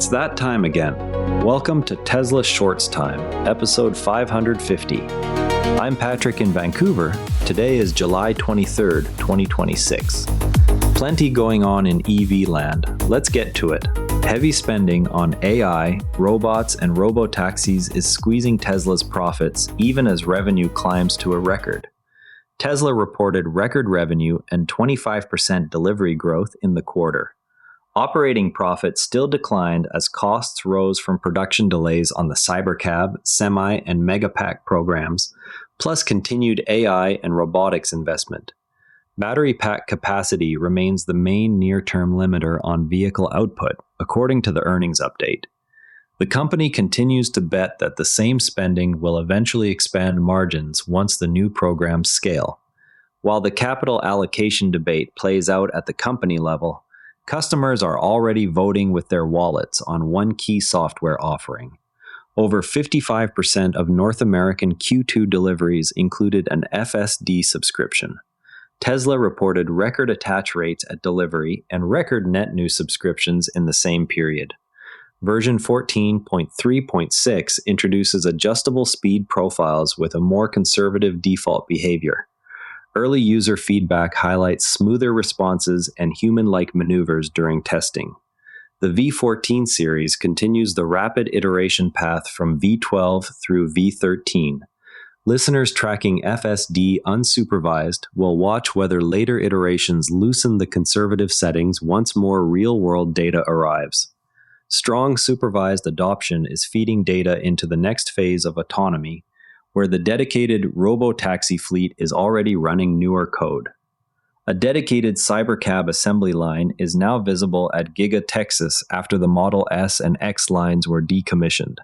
It's that time again. Welcome to Tesla Shorts Time, episode 550. I'm Patrick in Vancouver. Today is July 23rd, 2026. Plenty going on in EV land. Let's get to it. Heavy spending on AI, robots, and robotaxis is squeezing Tesla's profits even as revenue climbs to a record. Tesla reported record revenue and 25% delivery growth in the quarter. Operating profit still declined as costs rose from production delays on the Cybercab, Semi, and Megapack programs, plus continued AI and robotics investment. Battery pack capacity remains the main near-term limiter on vehicle output, according to the earnings update. The company continues to bet that the same spending will eventually expand margins once the new programs scale. While the capital allocation debate plays out at the company level, customers are already voting with their wallets on one key software offering. Over 55% of North American Q2 deliveries included an FSD subscription. Tesla reported record attach rates at delivery and record net new subscriptions in the same period. Version 14.3.6 introduces adjustable speed profiles with a more conservative default behavior. Early user feedback highlights smoother responses and human-like maneuvers during testing. The V14 series continues the rapid iteration path from V12 through V13. Listeners tracking FSD unsupervised will watch whether later iterations loosen the conservative settings once more real-world data arrives. Strong supervised adoption is feeding data into the next phase of autonomy, where the dedicated robotaxi fleet is already running newer code. A dedicated Cybercab assembly line is now visible at Giga Texas after the Model S and X lines were decommissioned.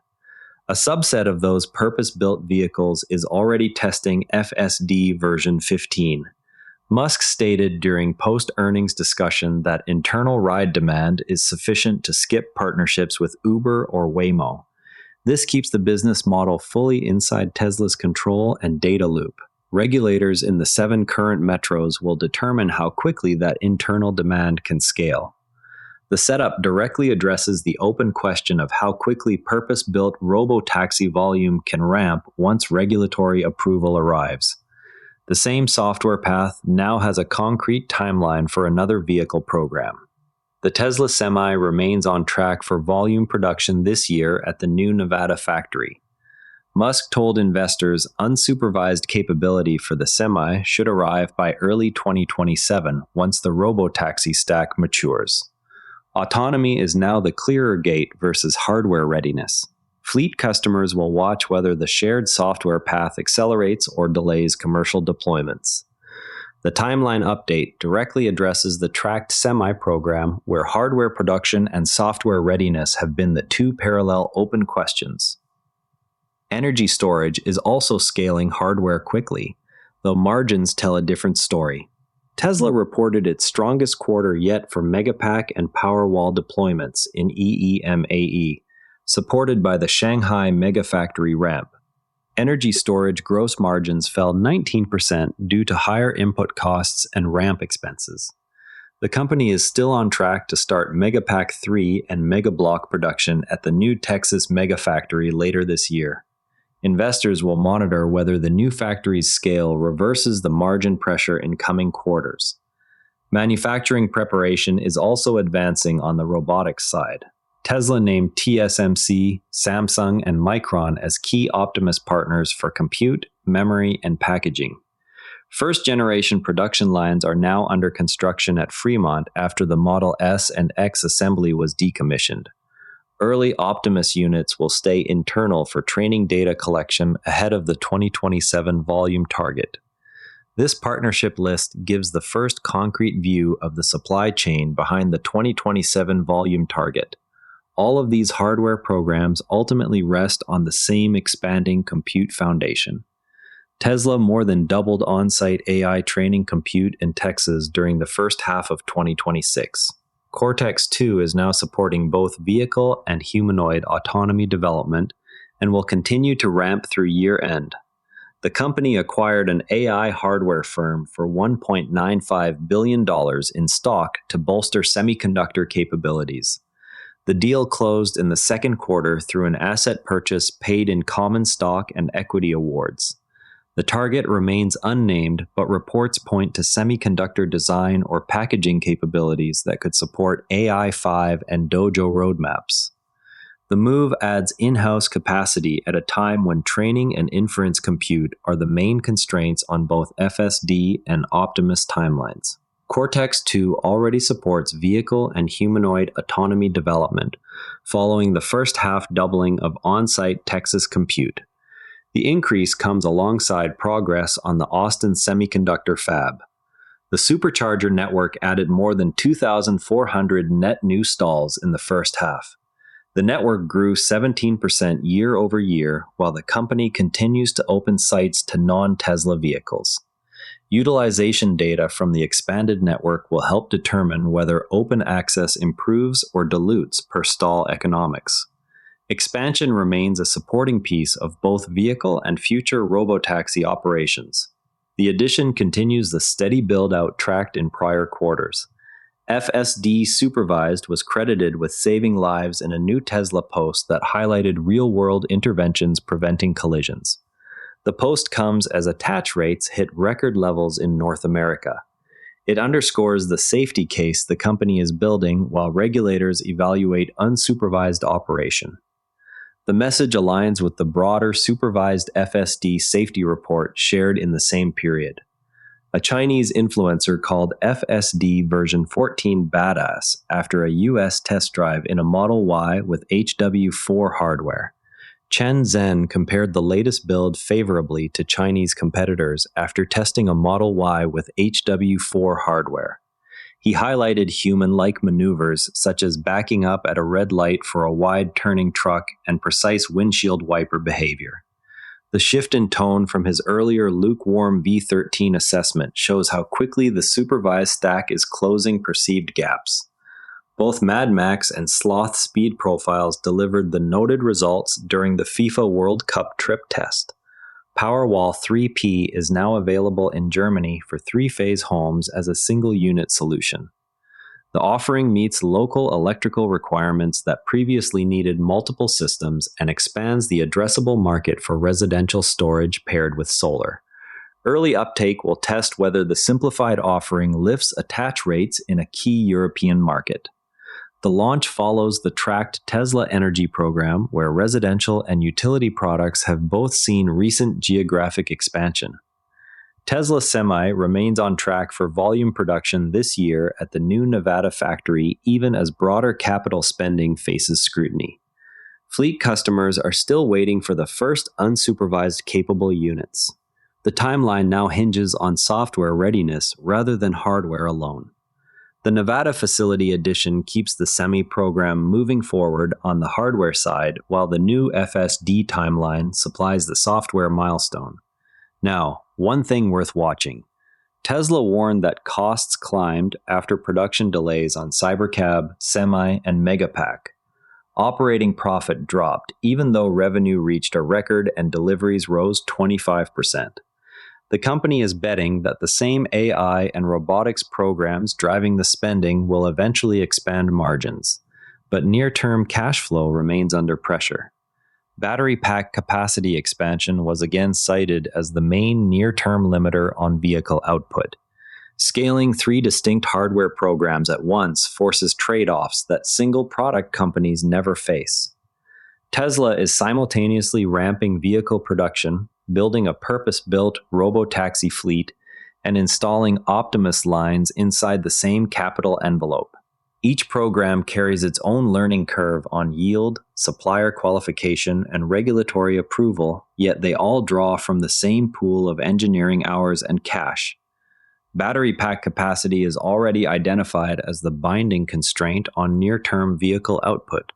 A subset of those purpose-built vehicles is already testing FSD version 15. Musk stated during post-earnings discussion that internal ride demand is sufficient to skip partnerships with Uber or Waymo. This keeps the business model fully inside Tesla's control and data loop. Regulators in the 7 current metros will determine how quickly that internal demand can scale. The setup directly addresses the open question of how quickly purpose-built robotaxi volume can ramp once regulatory approval arrives. The same software path now has a concrete timeline for another vehicle program. The Tesla Semi remains on track for volume production this year at the new Nevada factory. Musk told investors unsupervised capability for the Semi should arrive by early 2027 once the robotaxi stack matures. Autonomy is now the clearer gate versus hardware readiness. Fleet customers will watch whether the shared software path accelerates or delays commercial deployments. The timeline update directly addresses the tracked Semi program where hardware production and software readiness have been the two parallel open questions. Energy storage is also scaling hardware quickly, though margins tell a different story. Tesla reported its strongest quarter yet for Megapack and Powerwall deployments in EEMAE, supported by the Shanghai Megafactory ramp. Energy storage gross margins fell 19% due to higher input costs and ramp expenses. The company is still on track to start Megapack 3 and Megablock production at the new Texas Megafactory later this year. Investors will monitor whether the new factory's scale reverses the margin pressure in coming quarters. Manufacturing preparation is also advancing on the robotics side. Tesla named TSMC, Samsung, and Micron as key Optimus partners for compute, memory, and packaging. First-generation production lines are now under construction at Fremont after the Model S and X assembly was decommissioned. Early Optimus units will stay internal for training data collection ahead of the 2027 volume target. This partnership list gives the first concrete view of the supply chain behind the 2027 volume target. All of these hardware programs ultimately rest on the same expanding compute foundation. Tesla more than doubled on-site AI training compute in Texas during the first half of 2026. Cortex-2 is now supporting both vehicle and humanoid autonomy development and will continue to ramp through year-end. The company acquired an AI hardware firm for $1.95 billion in stock to bolster semiconductor capabilities. The deal closed in the second quarter through an asset purchase paid in common stock and equity awards. The target remains unnamed, but reports point to semiconductor design or packaging capabilities that could support AI-5 and Dojo roadmaps. The move adds in-house capacity at a time when training and inference compute are the main constraints on both FSD and Optimus timelines. Cortex-2 already supports vehicle and humanoid autonomy development, following the first half doubling of on-site Texas compute. The increase comes alongside progress on the Austin Semiconductor Fab. The supercharger network added more than 2,400 net new stalls in the first half. The network grew 17% year over year, while the company continues to open sites to non-Tesla vehicles. Utilization data from the expanded network will help determine whether open access improves or dilutes per stall economics. Expansion remains a supporting piece of both vehicle and future robotaxi operations. The addition continues the steady build-out tracked in prior quarters. FSD Supervised was credited with saving lives in a new Tesla post that highlighted real-world interventions preventing collisions. The post comes as attach rates hit record levels in North America. It underscores the safety case the company is building while regulators evaluate unsupervised operation. The message aligns with the broader supervised FSD safety report shared in the same period. A Chinese influencer called FSD version 14 badass after a US test drive in a Model Y with HW4 hardware. Chen Zhen compared the latest build favorably to Chinese competitors after testing a Model Y with HW4 hardware. He highlighted human-like maneuvers such as backing up at a red light for a wide-turning truck and precise windshield wiper behavior. The shift in tone from his earlier lukewarm V13 assessment shows how quickly the supervised stack is closing perceived gaps. Both Mad Max and Sloth speed profiles delivered the noted results during the FIFA World Cup trip test. Powerwall 3P is now available in Germany for three-phase homes as a single-unit solution. The offering meets local electrical requirements that previously needed multiple systems and expands the addressable market for residential storage paired with solar. Early uptake will test whether the simplified offering lifts attach rates in a key European market. The launch follows the tracked Tesla Energy program, where residential and utility products have both seen recent geographic expansion. Tesla Semi remains on track for volume production this year at the new Nevada factory, even as broader capital spending faces scrutiny. Fleet customers are still waiting for the first unsupervised capable units. The timeline now hinges on software readiness rather than hardware alone. The Nevada facility addition keeps the Semi program moving forward on the hardware side, while the new FSD timeline supplies the software milestone. Now, one thing worth watching. Tesla warned that costs climbed after production delays on Cybercab, Semi, and Megapack. Operating profit dropped, even though revenue reached a record and deliveries rose 25%. The company is betting that the same AI and robotics programs driving the spending will eventually expand margins, but near-term cash flow remains under pressure. Battery pack capacity expansion was again cited as the main near-term limiter on vehicle output. Scaling three distinct hardware programs at once forces trade-offs that single product companies never face. Tesla is simultaneously ramping vehicle production, building a purpose-built robotaxi fleet, and installing Optimus lines inside the same capital envelope. Each program carries its own learning curve on yield, supplier qualification, and regulatory approval, yet they all draw from the same pool of engineering hours and cash. Battery pack capacity is already identified as the binding constraint on near-term vehicle output,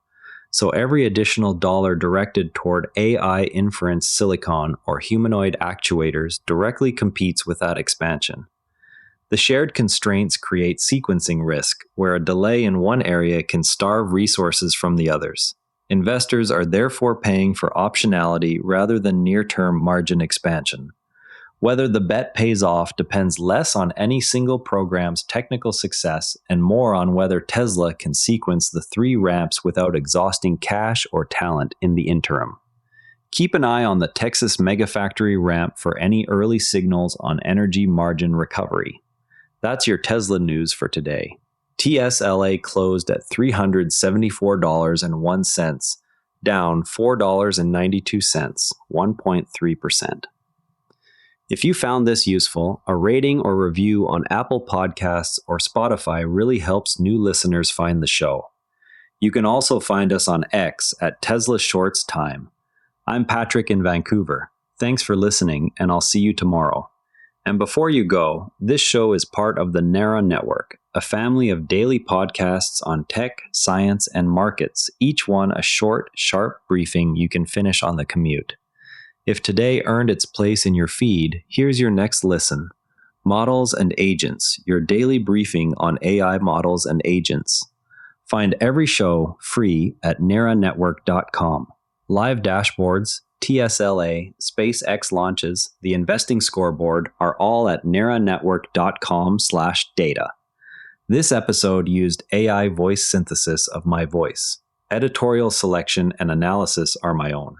so every additional dollar directed toward AI inference silicon or humanoid actuators directly competes with that expansion. The shared constraints create sequencing risk, where a delay in one area can starve resources from the others. Investors are therefore paying for optionality rather than near-term margin expansion. Whether the bet pays off depends less on any single program's technical success and more on whether Tsla can sequence the 3 ramps without exhausting cash or talent in the interim. Keep an eye on the Texas Megafactory ramp for any early signals on energy margin recovery. That's your Tsla news for today. TSLA closed at $374.01, down $4.92, 1.3%. If you found this useful, a rating or review on Apple Podcasts or Spotify really helps new listeners find the show. You can also find us on X at Tsla Shorts Time. I'm Patrick in Vancouver. Thanks for listening, and I'll see you tomorrow. And before you go, this show is part of the NARA Network, a family of daily podcasts on tech, science, and markets, each one a short, sharp briefing you can finish on the commute. If today earned its place in your feed, here's your next listen. Models and Agents, your daily briefing on AI models and agents. Find every show free at naranetwork.com. Live dashboards, TSLA, SpaceX launches, the investing scoreboard are all at naranetwork.com/data. This episode used AI voice synthesis of my voice. Editorial selection and analysis are my own.